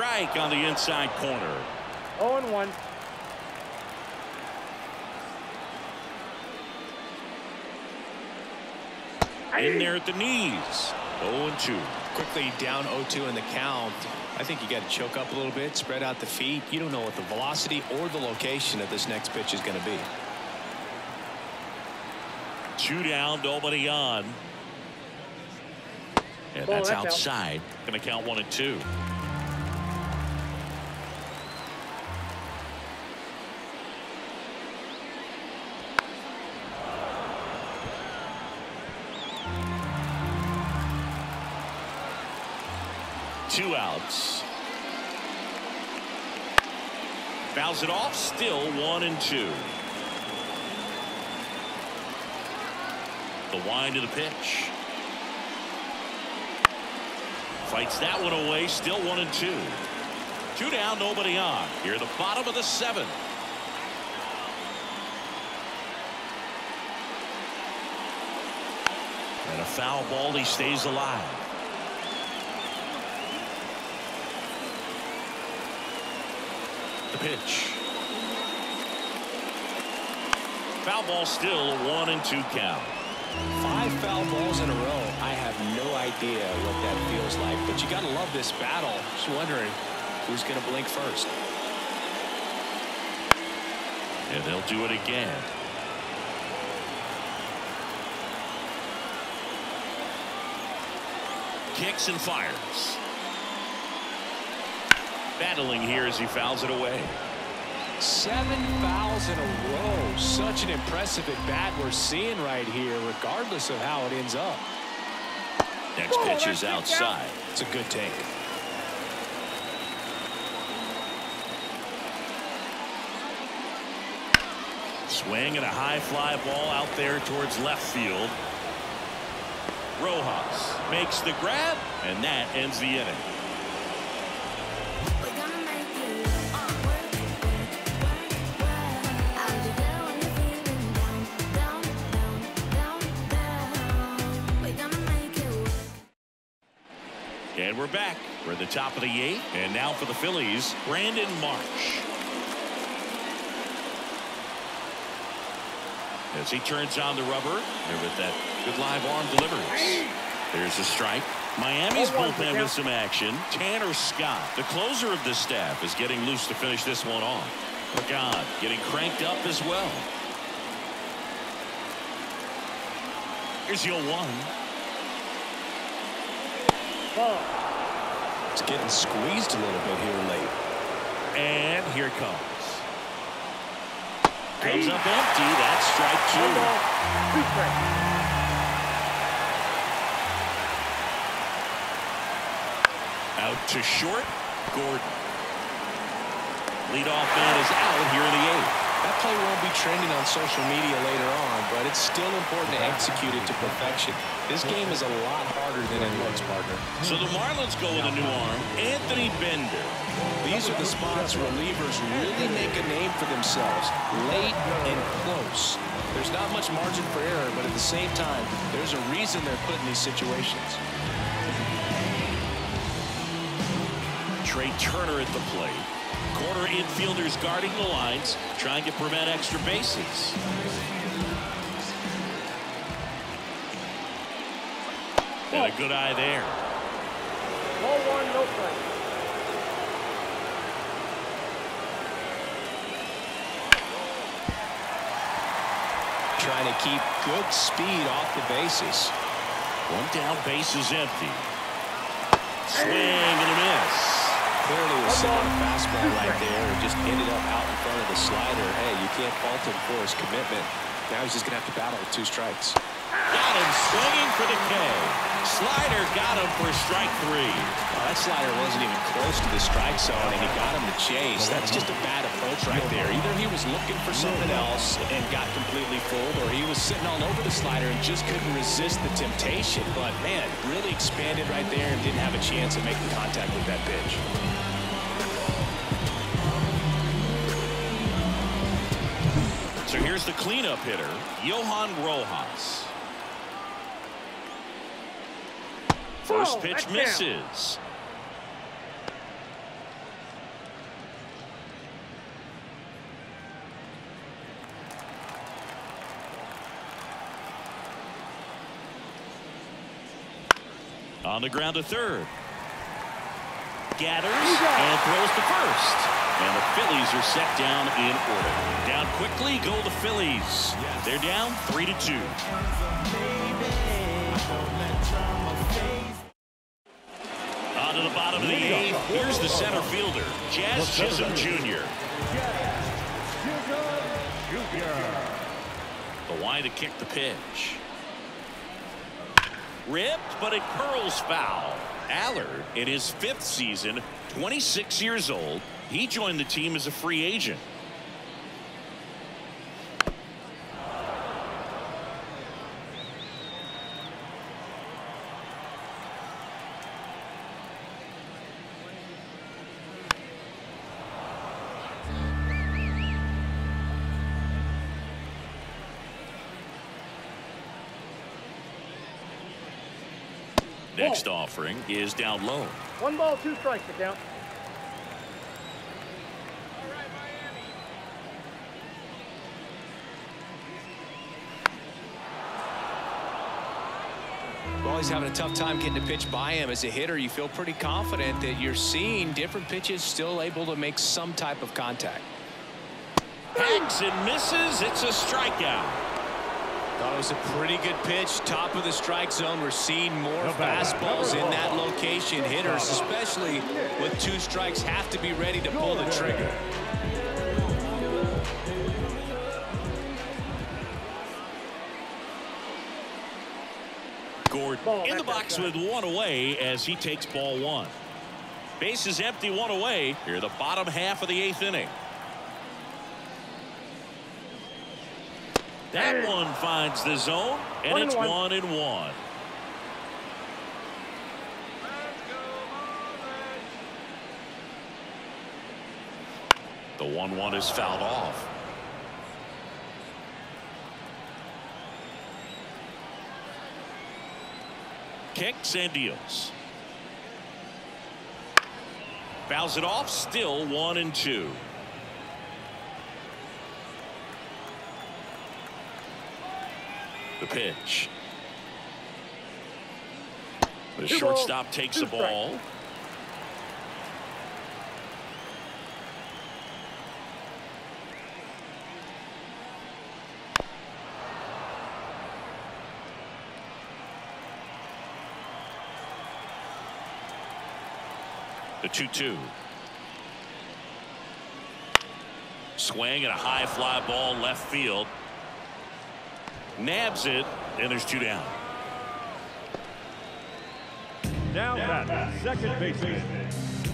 strike on the inside corner. 0-1. In there at the knees. 0-2. Quickly down 0-2 in the count. I think you got to choke up a little bit, spread out the feet. You don't know what the velocity or the location of this next pitch is going to be. 2 down, nobody on. And that's outside. Going to count 1-2. Two outs. Fouls it off. Still 1-2. The wind of the pitch. Fights that one away. Still 1-2. 2 down, nobody on. Here at the bottom of the 7th. And a foul ball. He stays alive. The pitch. Foul ball, still a 1-2 count. 5 foul balls in a row. I have no idea what that feels like, but you got to love this battle. Just wondering who's going to blink first. And they'll do it again. Kicks and fires. Battling here as he fouls it away. 7 fouls in a row. Such an impressive at bat we're seeing right here, regardless of how it ends up. Next pitch is outside. It's a good take. Swing and a high fly ball out there towards left field. Rojas makes the grab, and that ends the inning. And we're back. We're at the top of the 8th. And now for the Phillies, Brandon Marsh. As he turns on the rubber, there with that good live arm delivery. There's a strike. Miami's bullpen with some action. Tanner Scott, the closer of the staff, is getting loose to finish this one off. Pagan getting cranked up as well. Here's 0-1. It's getting squeezed a little bit here late. And here it comes. Comes up empty. That's strike 2. Out to short. Gordon. Leadoff man is out here in the 8th. That play won't be trending on social media later on, but it's still important to execute it to perfection. This game is a lot harder than it looks, partner. So the Marlins go with a new arm, Anthony Bender. These are the spots relievers really make a name for themselves, late and close. There's not much margin for error, but at the same time, there's a reason they're put in these situations. Trey Turner at the plate. Corner infielders guarding the lines, trying to prevent extra bases. And a good eye there. 1-1, no strike. Trying to keep good speed off the bases. 1 down, base is empty. Swing and a miss. Clearly was sitting on a fastball right there and just ended up out in front of the slider. Hey, you can't fault him for his commitment. Now he's just going to have to battle with 2 strikes. Got him swinging for the K. Slider got him for strike 3. Oh, that slider wasn't even close to the strike zone, and he got him to chase. That's just a bad approach right there. Either he was looking for something else and got completely fooled, or he was sitting all over the slider and just couldn't resist the temptation. But, man, really expanded right there and didn't have a chance of making contact with that pitch. So here's the cleanup hitter, Johan Rojas. First pitch misses. On the ground to third. Gathers and throws to first. And the Phillies are set down in order. Down quickly go the Phillies. They're down 3-2. On to the bottom of the eighth. Here's the center fielder, Jazz Chisholm Jr. The wide to kick the pitch. Ripped, but it curls foul. Allard, in his 5th season, 26 years old. He joined the team as a free agent. Next offering is down low. 1 ball, 2 strikes to count. Well, he's having a tough time getting a pitch by him. As a hitter, you feel pretty confident that you're seeing different pitches still able to make some type of contact. Hacks and misses. It's a strikeout. Thought it was a pretty good pitch. Top of the strike zone. We're seeing more fastballs in that location. Hitters, especially with 2 strikes, have to be ready to pull the trigger. Gordon in the box with 1 away as he takes ball 1. Base is empty, 1 away. Here the bottom half of the 8th inning. That one finds the zone, and it's 1-1. The 1-1 is fouled off. Kicks and deals. Fouls it off, still 1-2. The pitch. The shortstop takes the ball. The 2-2. Swing and a high fly ball left field. Nabs it, and there's 2 down. Now that second baseman,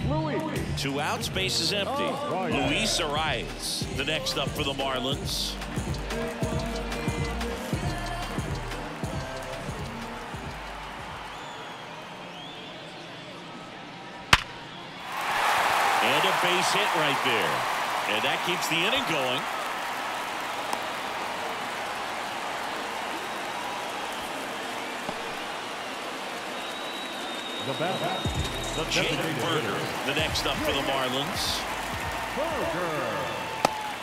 Luis. 2 outs, base is empty. Luis Arias, the next up for the Marlins. And a base hit right there. And that keeps the inning going. Jake Burger, the next up for the Marlins.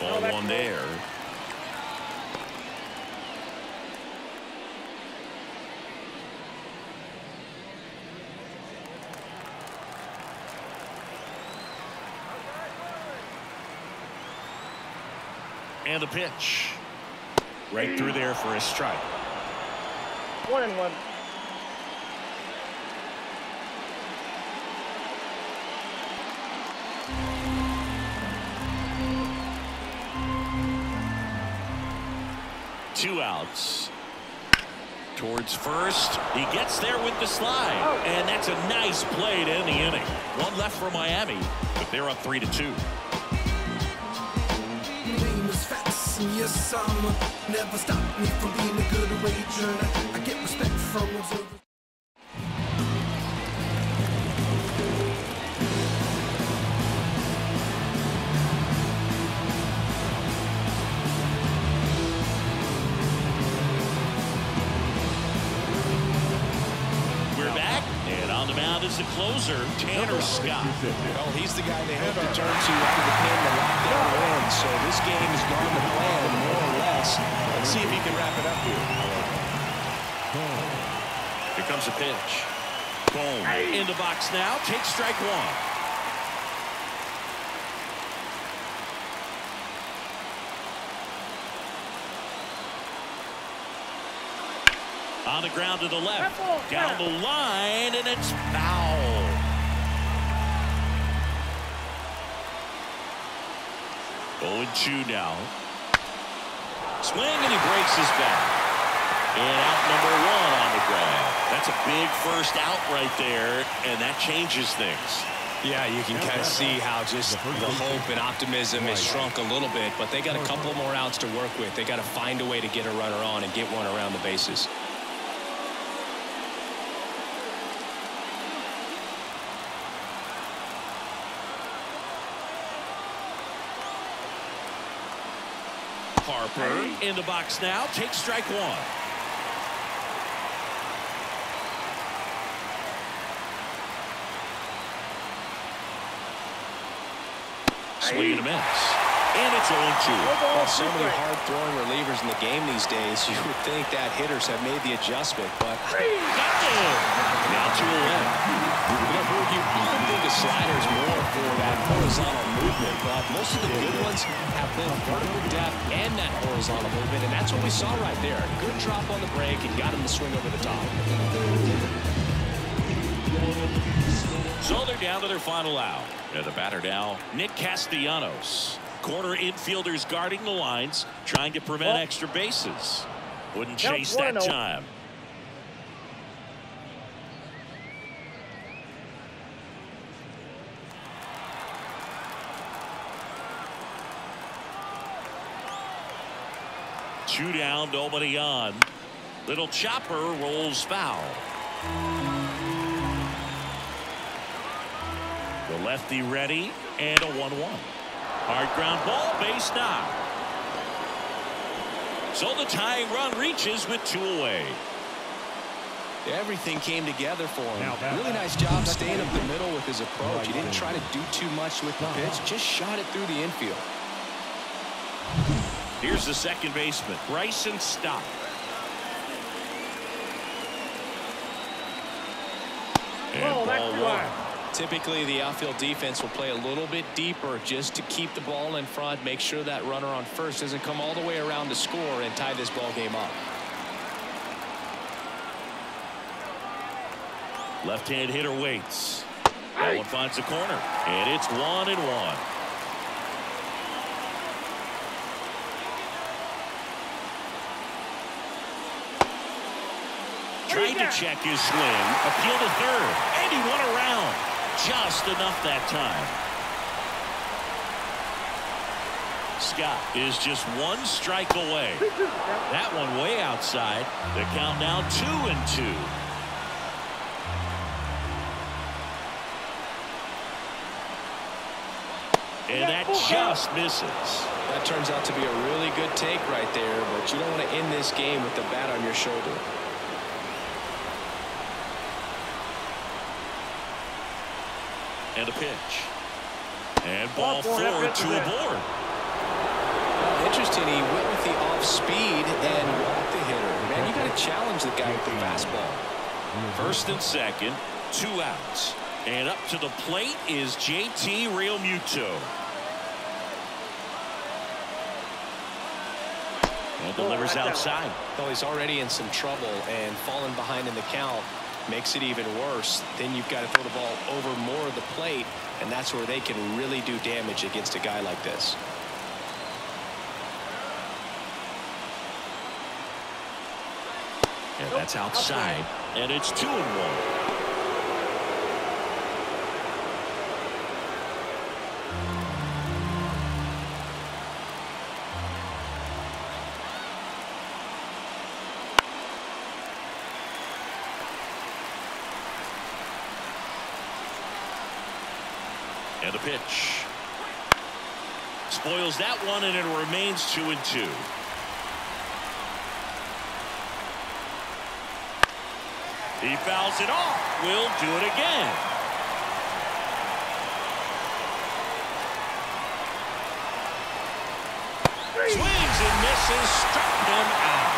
Ball 1 there. And the pitch. Right through there for a strike. 1-1. Two outs. Towards first. He gets there with the slide. And that's a nice play to end the inning. 1 left for Miami, but they're up 3-2. Yes, never stop me from being a good wager. I get respect from observers. Is the closer, Tanner Scott. Well, he's the guy they hope to turn to after the pin to lock down a win. So this game has gone to plan, more or less. Let's see if he can wrap it up here. Here comes a pitch. Boom. In the box now. Take strike one. On the ground to the left. Down the line, and it's foul. 0-2 now. Swing, and he breaks his back. And out number one on the ground. That's a big first out right there, and that changes things. Yeah, you can kind of see how just the hope and optimism has shrunk a little bit, but they got a couple more outs to work with. They got to find a way to get a runner on and get one around the bases. Harper in the box now. Take strike one. Swing and a miss. And it's 0-2. Well, so many hard-throwing relievers in the game these days. You would think that hitters have made the adjustment, but now 2-1. You often think the slider is more for that horizontal movement, but most of the good ones have both vertical depth and that horizontal movement, and that's what we saw right there. Good drop on the break and got him to swing over the top. So they're down to their final out. And the batter now, Nick Castellanos. Corner infielders guarding the lines, trying to prevent extra bases. Wouldn't chase that time. Two down, nobody on. Little chopper rolls foul. The lefty ready, and a 1-1. Hard ground ball, base knock. So the tying run reaches with 2 away. Everything came together for him. Really nice job staying up the middle with his approach. He didn't try to do too much with the pitch, just shot it through the infield. Here's the second baseman, Bryson Stott. And ball one. Typically, the outfield defense will play a little bit deeper just to keep the ball in front, make sure that runner on first doesn't come all the way around to score and tie this ball game up. Left-hand hitter waits. That one finds the corner, and it's 1-1. Trying to check his swing, appeal to third, and he won around. Just enough that time. Scott is just 1 strike away. That one way outside. The count now 2-2. And that just misses. That turns out to be a really good take right there, but you don't want to end this game with the bat on your shoulder. And a pitch. And ball 4, 2 aboard. Well, interesting, he went with the off speed and walked the hitter. Man, you got to challenge the guy with the fastball. First and second, 2 outs. And up to the plate is JT Realmuto. And delivers outside. Well, he's already in some trouble, and falling behind in the count makes it even worse. Then you've got to throw the ball over more of the plate, and that's where they can really do damage against a guy like this. And that's outside, and it's 2-1. And the pitch. Spoils that one, and it remains 2-2. He fouls it off. Will do it again. Swings and misses. Struck him out.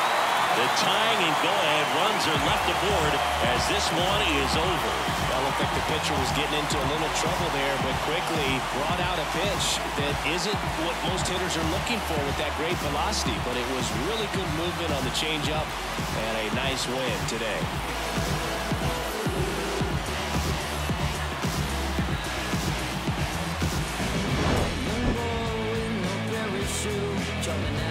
The tying and go-ahead runs are left aboard as this one is over. Well, looked like the pitcher was getting into a little trouble there, but quickly brought out a pitch that isn't what most hitters are looking for with that great velocity, but it was really good movement on the changeup and a nice win today. Jumping